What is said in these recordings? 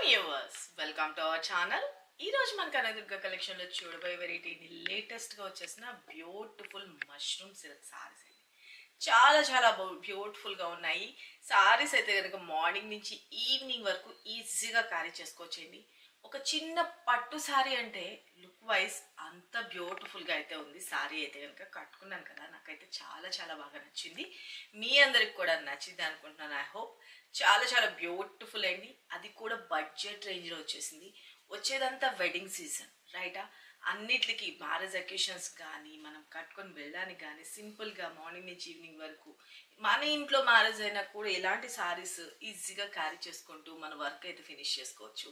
Viewers welcome to our channel. ఈ రోజు మన కనదుర్గ కలెక్షన్ లో చూడబోయే వెరైటీ లేటెస్ట్ గా వచ్చేసిన బ్యూటిఫుల్ మష్రూమ్ సిల్క్ సారీస్ అండి. చాలా చాలా బ్యూటిఫుల్ గా ఉన్నాయి. సారీస్ అయితే కనుక మార్నింగ్ నుంచి ఈవినింగ్ వరకు ఈజీగా క్యారీ చేసుకోవచ్చండి. ఒక చిన్న పట్టు సారీ అంటే లుక్ వైజ్ అంత బ్యూటిఫుల్ గా అయితే ఉంది. సారీ అయితే కనుక కట్టుకున్నాను కదా, నాకైతే చాలా చాలా బాగా నచ్చింది. మీ అందరికి కూడా నచ్చింది అనుకుంటున్నాను. I hope. చాలా చాలా బ్యూటిఫుల్ అండి. అది కూడా బడ్జెట్ రేంజ్ లో వచ్చేసింది. వచ్చేదంతా వెడ్డింగ్ సీజన్ రైటా. అన్నిటికి మ్యారేజ్ అకేషన్స్ కానీ మనం కట్టుకొని వెళ్ళడానికి కానీ సింపుల్గా మార్నింగ్ నుంచి ఈవినింగ్ వరకు మన ఇంట్లో మ్యారేజ్ అయినా కూడా ఇలాంటి సారీస్ ఈజీగా క్యారీ చేసుకుంటూ మన వర్క్ అయితే ఫినిష్ చేసుకోవచ్చు.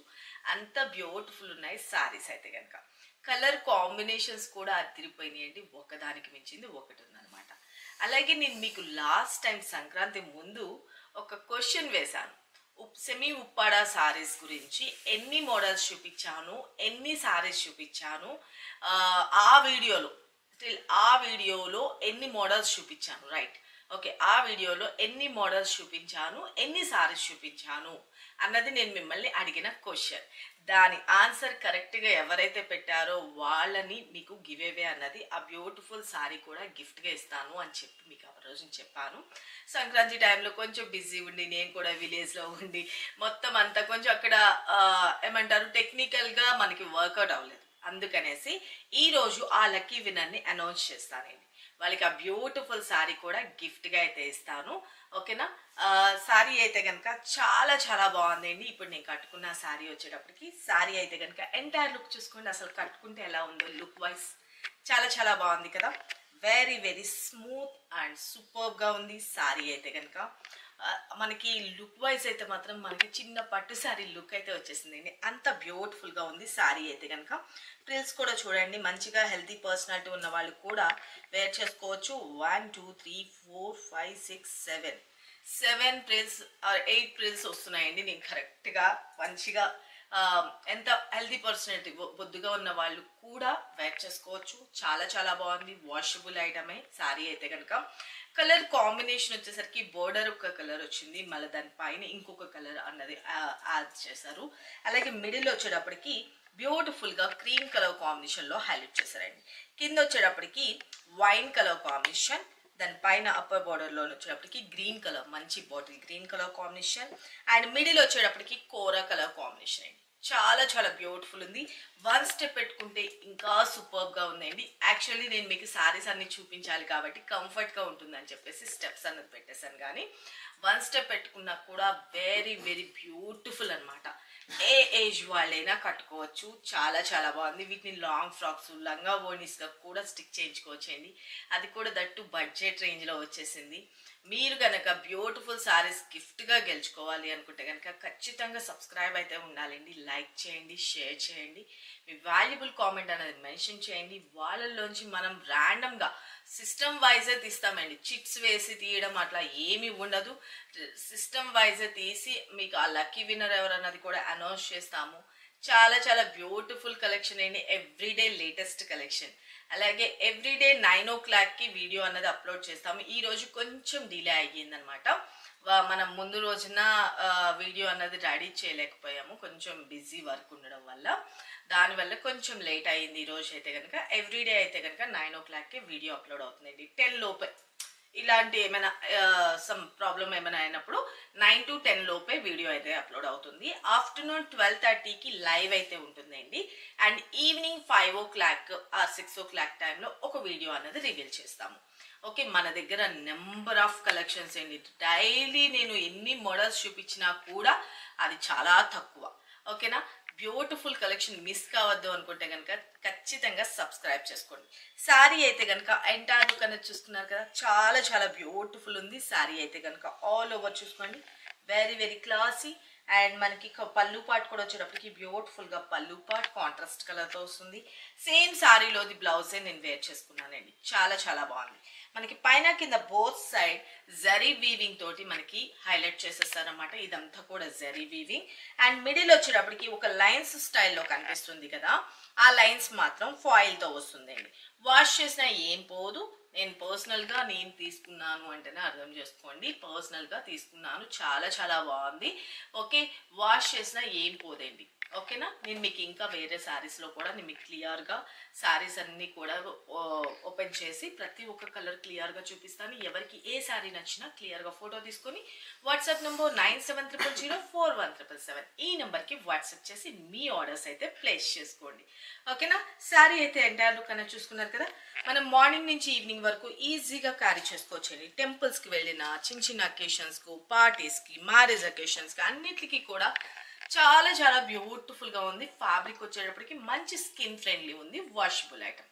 అంత బ్యూటిఫుల్ ఉన్నాయి సారీస్ అయితే కనుక. కలర్ కాంబినేషన్స్ కూడా అదిరిపోయినాయి అండి. ఒకదానికి మించింది ఒకటి ఉందన్నమాట. అలాగే నేను మీకు లాస్ట్ టైం సంక్రాంతి ముందు ఒక క్వశ్చన్ వేశాను. సెమీ ఉప్పాడ సారీస్ గురించి ఎన్ని మోడల్స్ చూపించాను, ఎన్ని సారీస్ చూపించాను, ఆ వీడియోలో ఎన్ని మోడల్స్ చూపించాను, రైట్. ఓకే, ఆ వీడియోలో ఎన్ని మోడల్స్ చూపించాను, ఎన్ని సారీస్ చూపించాను అన్నది నేను మిమ్మల్ని అడిగిన క్వశ్చన్. దాని ఆన్సర్ కరెక్ట్గా ఎవరైతే పెట్టారో వాళ్ళని మీకు గివ్ అవే అన్నది ఆ బ్యూటిఫుల్ సారీ కూడా గిఫ్ట్గా ఇస్తాను అని చెప్పి మీకు ఆ రోజు చెప్పాను. సంక్రాంతి టైంలో కొంచెం బిజీ ఉండి, నేను కూడా విలేజ్లో ఉండి మొత్తం అంతా కొంచెం అక్కడ ఏమంటారు టెక్నికల్గా మనకి వర్కౌట్ అవ్వలేదు. అందుకనేసి ఈరోజు ఆ లక్కీ విన్నర్ని అనౌన్స్ చేస్తానండి. వాళ్ళకి ఆ బ్యూటిఫుల్ సారీ కూడా గిఫ్ట్గా అయితే ఇస్తాను. ఓకేనా. సారీ అయితే కనుక చాలా చాలా బాగుందండి. ఇప్పుడు నేను కట్టుకున్న సారీ వచ్చేటప్పటికి సారీ అయితే కనుక ఎంటైర్ లుక్ చూసుకోండి. అసలు కట్టుకుంటే ఎలా ఉందో లుక్ వైజ్ చాలా చాలా బాగుంది కదా. వెరీ వెరీ స్మూత్ అండ్ సూపర్గా ఉంది సారీ అయితే కనుక. మనకి లుక్ వైజ్ అయితే మాత్రం మనకి చిన్న పట్టు సారీ లుక్ అయితే వచ్చేసిందండి. అంత బ్యూటిఫుల్గా ఉంది సారీ అయితే కనుక. ప్రిల్స్ కూడా చూడండి, మంచిగా హెల్తీ పర్సనాలిటీ ఉన్న వాళ్ళు కూడా వేర్ చేసుకోవచ్చు. 1 2 3 4 5 6 7 ప్రిల్స్ 8 ప్రిల్స్ వస్తున్నాయండి. నేను కరెక్ట్గా మంచిగా ఎంత హెల్తీ పర్సనాలిటీ బొద్దుగా ఉన్న వాళ్ళు కూడా వేర్ చేసుకోవచ్చు. చాలా చాలా బాగుంది. వాషబుల్ ఐటమే సారీ అయితే కనుక. కలర్ కాంబినేషన్ వచ్చేసరికి బోర్డర్ ఒక కలర్ వచ్చింది, మళ్ళీ దానిపైన ఇంకొక కలర్ అన్నది యాడ్ చేశారు. అలాగే మిడిల్ వచ్చేటప్పటికి బ్యూటిఫుల్గా క్రీమ్ కలర్ కాంబినేషన్లో హైలైట్ చేశారండి. కింద వచ్చేటప్పటికి వైన్ కలర్ కాంబినేషన్, దానిపైన అప్పర్ బార్డర్లో వచ్చేటప్పటికి గ్రీన్ కలర్, మంచి bottle green colour combination, and middle వచ్చేటప్పటికి కోరా కలర్ కాంబినేషన్ అండి. చాలా చాలా బ్యూటిఫుల్ ఉంది. వన్ స్టెప్ పెట్టుకుంటే ఇంకా సూపర్గా ఉందండి. యాక్చువల్లీ నేను మీకు సారీస్ అన్ని చూపించాలి కాబట్టి కంఫర్ట్గా ఉంటుందని చెప్పేసి స్టెప్స్ అన్నది పెట్టేశాను. కానీ వన్ స్టెప్ పెట్టుకున్నా కూడా వెరీ వెరీ బ్యూటిఫుల్ అనమాట. ఏ ఏజ్ వాళ్ళైనా కట్టుకోవచ్చు. చాలా చాలా బాగుంది. వీటిని లాంగ్ ఫ్రాక్స్, లంగా ఓనీస్గా కూడా స్టిక్ చేయించుకోవచ్చండి. అది కూడా దట్టు బడ్జెట్ రేంజ్లో వచ్చేసింది. మీరు కనుక బ్యూటిఫుల్ సారీస్ గిఫ్ట్గా గెలుచుకోవాలి అనుకుంటే కనుక ఖచ్చితంగా సబ్స్క్రైబ్ అయితే ఉండాలండి. లైక్ చేయండి, షేర్ చేయండి, మీ వాల్యుబుల్ కామెంట్ అనేది మెన్షన్ చేయండి. వాళ్ళల్లోంచి మనం ర్యాండమ్గా సిస్టమ్ వైజే తీస్తామండి. చిప్స్ వేసి తీయడం అట్లా ఏమీ ఉండదు. సిస్టమ్ వైజే తీసి మీకు ఆ లక్కీ విన్నర్ ఎవరన్నది కూడా అనౌన్స్ చేస్తాము. చాలా చాలా బ్యూటిఫుల్ కలెక్షన్ అండి. Everyday latest collection. అలాగే ఎవ్రీడే 9 o'clock వీడియో అన్నది అప్లోడ్ చేస్తాము. ఈ రోజు కొంచెం డిలే అయ్యిందనమాట. మనం ముందు రోజున వీడియో అన్నది రెడీ చేయలేకపోయాము, కొంచెం బిజీ వర్క్ ఉండడం వల్ల. దానివల్ల కొంచెం లేట్ అయ్యింది. ఈ రోజు అయితే కనుక ఎవ్రీడే అయితే కనుక 9 o'clock వీడియో అప్లోడ్ అవుతుందండి. 10 లోపే ఇలాంటి ఏమైనా సమ్ ప్రాబ్లం ఏమైనా అయినప్పుడు 9 to 10 లోపే వీడియో అయితే అప్లోడ్ అవుతుంది. ఆఫ్టర్నూన్ 12:30 లైవ్ అయితే ఉంటుందండి. అండ్ ఈవినింగ్ 5 o'clock ఆ 6 o'clock టైంలో ఒక వీడియో అన్నది రివీల్ చేస్తాము. ఓకే, మన దగ్గర నెంబర్ ఆఫ్ కలెక్షన్స్ అండి. డైలీ నేను ఎన్ని మోడల్స్ చూపించినా కూడా అది చాలా తక్కువ. ఓకేనా. బ్యూటిఫుల్ కలెక్షన్ మిస్ కావద్దు అనుకుంటే కనుక ఖచ్చితంగా సబ్స్క్రైబ్ చేసుకోండి. శారీ అయితే కనుక ఎంటైర్ లుక్ అనేది చూస్తున్నారు కదా, చాలా చాలా బ్యూటిఫుల్ ఉంది. శారీ అయితే కనుక ఆల్ ఓవర్ చూసుకోండి, వెరీ వెరీ క్లాసీ. అండ్ మనకి పళ్ళు పాట్ కూడా వచ్చేటప్పటికి బ్యూటిఫుల్గా పళ్ళు పాట్ కాంట్రాస్ట్ కలర్తో వస్తుంది. సేమ్ శారీలోది బ్లౌజే నేను వేర్ చేసుకున్నానండి. చాలా చాలా బాగుంది. మనకి పైన కింద బోత్ సైడ్ జరీ వీవింగ్ తోటి మనకి హైలైట్ చేసేస్తారనమాట. ఇదంతా కూడా జరీ వీవింగ్. అండ్ మిడిల్ వచ్చేటప్పటికి ఒక లైన్స్ స్టైల్లో కనిపిస్తుంది కదా, ఆ లైన్స్ మాత్రం ఫాయిల్తో వస్తుందండి. వాష్ చేసినా ఏం పోదు, నేను పర్సనల్గా నేను తీసుకున్నాను అంటేనే అర్థం చేసుకోండి. పర్సనల్గా తీసుకున్నాను, చాలా చాలా బాగుంది. ఓకే, వాష్ చేసినా ఏం పోదండి. ఓకేనా, నేను మీకు ఇంకా వేరే శారీస్లో కూడా నేను మీకు క్లియర్గా శారీస్ అన్నీ కూడా ఓపెన్ చేసి ప్రతి ఒక్క కలర్ క్లియర్గా చూపిస్తాను. ఎవరికి ఏ శారీ నచ్చినా క్లియర్గా ఫోటో తీసుకొని వాట్సాప్ నెంబర్ 9700041777 ఈ నెంబర్కి వాట్సాప్ చేసి మీ ఆర్డర్స్ అయితే ప్లేస్ చేసుకోండి. ఓకేనా, శారీ అయితే ఎంటైర్ లుక్ అనేది చూసుకున్నారు కదా. మనం మార్నింగ్ నుంచి ఈవినింగ్ వరకు ఈజీగా క్యారీ చేసుకోవచ్చండి. టెంపుల్స్కి వెళ్ళిన, చిన్న చిన్న అకేషన్స్కు, పార్టీస్కి, మ్యారేజ్ అకేషన్స్కి అన్నిటికీ కూడా చాలా చాలా బ్యూటిఫుల్గా ఉంది. ఫ్యాబ్రిక్ వచ్చేటప్పటికి మంచి స్కిన్ ఫ్రెండ్లీ ఉంది, వాషబుల్ ఐటమ్,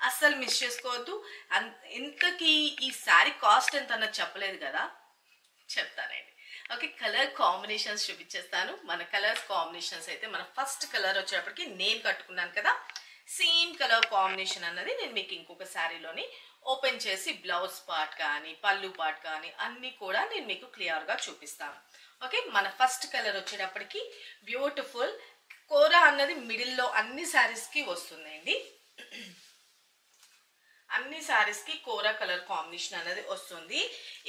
అస్సలు మిస్ చేసుకోవద్దు. ఇంతకీ ఈ శారీ కాస్ట్ ఎంత అన్నది చెప్పలేదు కదా, చెప్తానండి. ఓకే, కలర్ కాంబినేషన్స్ చూపించేస్తాను. మన కలర్స్ కాంబినేషన్స్ అయితే మన ఫస్ట్ కలర్ వచ్చేటప్పటికి నేను కట్టుకున్నాను కదా, సేమ్ కలర్ కాంబినేషన్ అన్నది నేను మీకు ఇంకొక శారీలోని ఓపెన్ చేసి బ్లౌజ్ పార్ట్ కానీ పళ్ళు పార్ట్ కానీ అన్నీ కూడా నేను మీకు క్లియర్గా చూపిస్తాను. ఓకే, మన ఫస్ట్ కలర్ వచ్చేటప్పటికి బ్యూటిఫుల్ కోరా అన్నది మిడిల్లో అన్ని శారీస్కి వస్తుందండి. అన్ని శారీస్కి కోరా కలర్ కాంబినేషన్ అనేది వస్తుంది.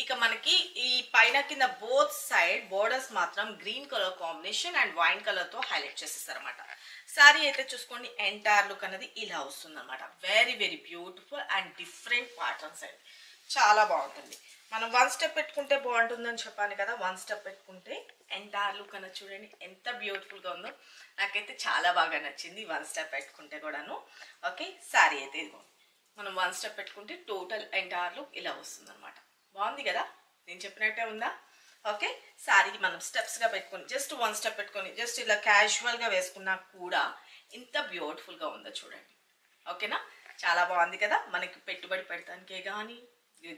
ఇక మనకి ఈ పైన కింద బోత్ సైడ్ బోర్డర్స్ మాత్రం green colour combination and wine కలర్తో హైలైట్ చేసేస్తారు అనమాట. శారీ అయితే చూసుకోండి, ఎంటైర్ లుక్ అనేది ఇలా వస్తుంది అనమాట. Very very beautiful and different patterns అండి, చాలా బాగుంటుంది. మనం వన్ స్టెప్ పెట్టుకుంటే బాగుంటుందని చెప్పాను కదా, వన్ స్టెప్ పెట్టుకుంటే ఎంటైర్ లుక్ అనేది చూడండి ఎంత బ్యూటిఫుల్గా ఉందో. నాకైతే చాలా బాగా నచ్చింది వన్ స్టెప్ పెట్టుకుంటే కూడాను. ఓకే, శారీ అయితే ఇదిగో మనం వన్ స్టెప్ పెట్టుకుంటే టోటల్ ఎంటైర్ లుక్ ఇలా వస్తుంది అనమాట. బాగుంది కదా, నేను చెప్పినట్టే ఉందా. ఓకే, శారీకి మనం స్టెప్స్గా పెట్టుకొని జస్ట్ వన్ స్టెప్ పెట్టుకొని జస్ట్ ఇలా క్యాజువల్గా వేసుకున్నా కూడా ఇంత బ్యూటిఫుల్గా ఉందో చూడండి. ఓకేనా, చాలా బాగుంది కదా. మనకి పెట్టుబడి పెడతానికే కానీ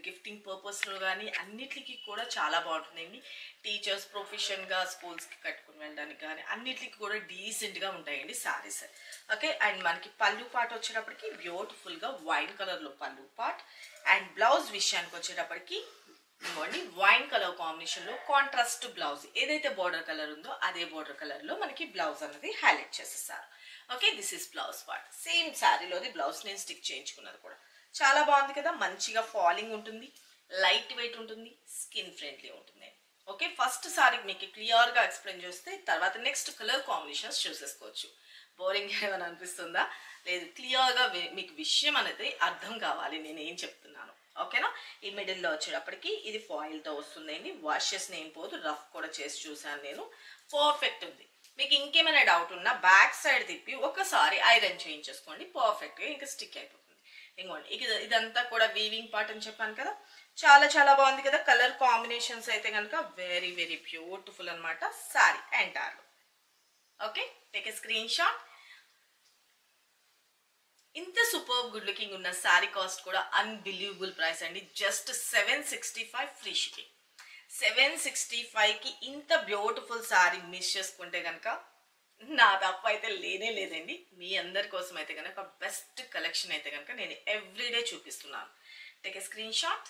గిఫ్టింగ్ పర్పస్లో కానీ అన్నిటికీ కూడా చాలా బాగుంటుందండి. టీచర్స్ ప్రొఫెషన్గా స్కూల్స్కి కట్టుకుని వెళ్ళడానికి కానీ అన్నిటికీ కూడా డీసెంట్గా ఉంటాయండి శారీస్. ఓకే, అండ్ మనకి పళ్ళు పార్ట్ వచ్చేటప్పటికి బ్యూటిఫుల్గా వైన్ కలర్లో పళ్ళు పార్ట్ అండ్ బ్లౌజ్ విషయానికి వచ్చేటప్పటికి ఇవ్వండి వైన్ కలర్ కాంబినేషన్లో కాంట్రాస్ట్ బ్లౌజ్ ఏదైతే బార్డర్ కలర్ ఉందో అదే బార్డర్ కలర్లో మనకి బ్లౌజ్ అనేది హైలైట్ చేసేసారు. Okay, this is blouse part. Same శారీలోది బ్లౌజ్ నేను స్టిక్ చేయించుకున్నది కూడా చాలా బాగుంది కదా. మంచిగా ఫాలింగ్ ఉంటుంది, లైట్ వెయిట్ ఉంటుంది, స్కిన్ ఫ్రెండ్లీ ఉంటుంది. ఓకే, ఫస్ట్ సారీ మీకు క్లియర్గా ఎక్స్ప్లెయిన్ చేస్తే తర్వాత నెక్స్ట్ కలర్ కాంబినేషన్స్ చూసేసుకోవచ్చు. బోరింగ్ ఏమైనా అనిపిస్తుందా? లేదు, క్లియర్గా మీకు విషయం అనేది అర్థం కావాలి నేను ఏం చెప్తున్నాను. ఓకేనా, ఈ మిడిల్లో వచ్చేటప్పటికి ఇది ఫాయిల్తో వస్తుందండి. వాష్ చేసిన ఏం పోదు, రఫ్ కూడా చేసి చూసాను నేను, పర్ఫెక్ట్ ఉంది. మీకు ఇంకేమైనా డౌట్ ఉన్నా బ్యాక్ సైడ్ తిప్పి ఒకసారి ఐరన్ చేయించేసుకోండి, పర్ఫెక్ట్గా ఇంకా స్టిక్ అయిపోతుంది. ఇంకోండి ఇదంతా కూడా వీవింగ్ పార్ట్ అని చెప్పాను కదా, చాలా చాలా బాగుంది కదా. కలర్ కాంబినేషన్స్ అయితే కనుక వెరీ వెరీ బ్యూటిఫుల్ అనమాట sorry entire. Okay, take a screen shot. ఇంత సూపర్ గుడ్ లుకింగ్ ఉన్న సారీ కాస్ట్ కూడా అన్బిలీవబుల్ ప్రైస్ అండి, జస్ట్ 765 ఫ్రీ షిప్పింగ్. 765కి ఇంత బ్యూటిఫుల్ సారీ మిస్ చేసుకుంటే కనుక నా తప్పు అయితే లేనే లేదండి. మీ అందరి కోసం అయితే కనుక బెస్ట్ కలెక్షన్ అయితే కనుక నేను ఎవ్రీడే చూపిస్తున్నాను. Take a screen shot.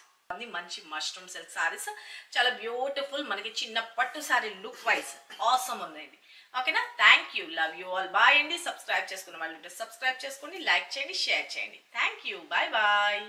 మంచి మష్రూమ్ సిల్క్ సారీస్ చాలా బ్యూటిఫుల్, మనకి చిన్న పట్టు సారీ లుక్ వైజ్ ఆసమ్ ఉందండి. ఓకేనా, thank you, love you all, bye అండి. సబ్స్క్రైబ్ చేసుకున్న వాళ్ళు ఉంటే సబ్స్క్రైబ్ చేసుకోండి, లైక్ చేయండి, షేర్ చేయండి. Thank you, bye bye.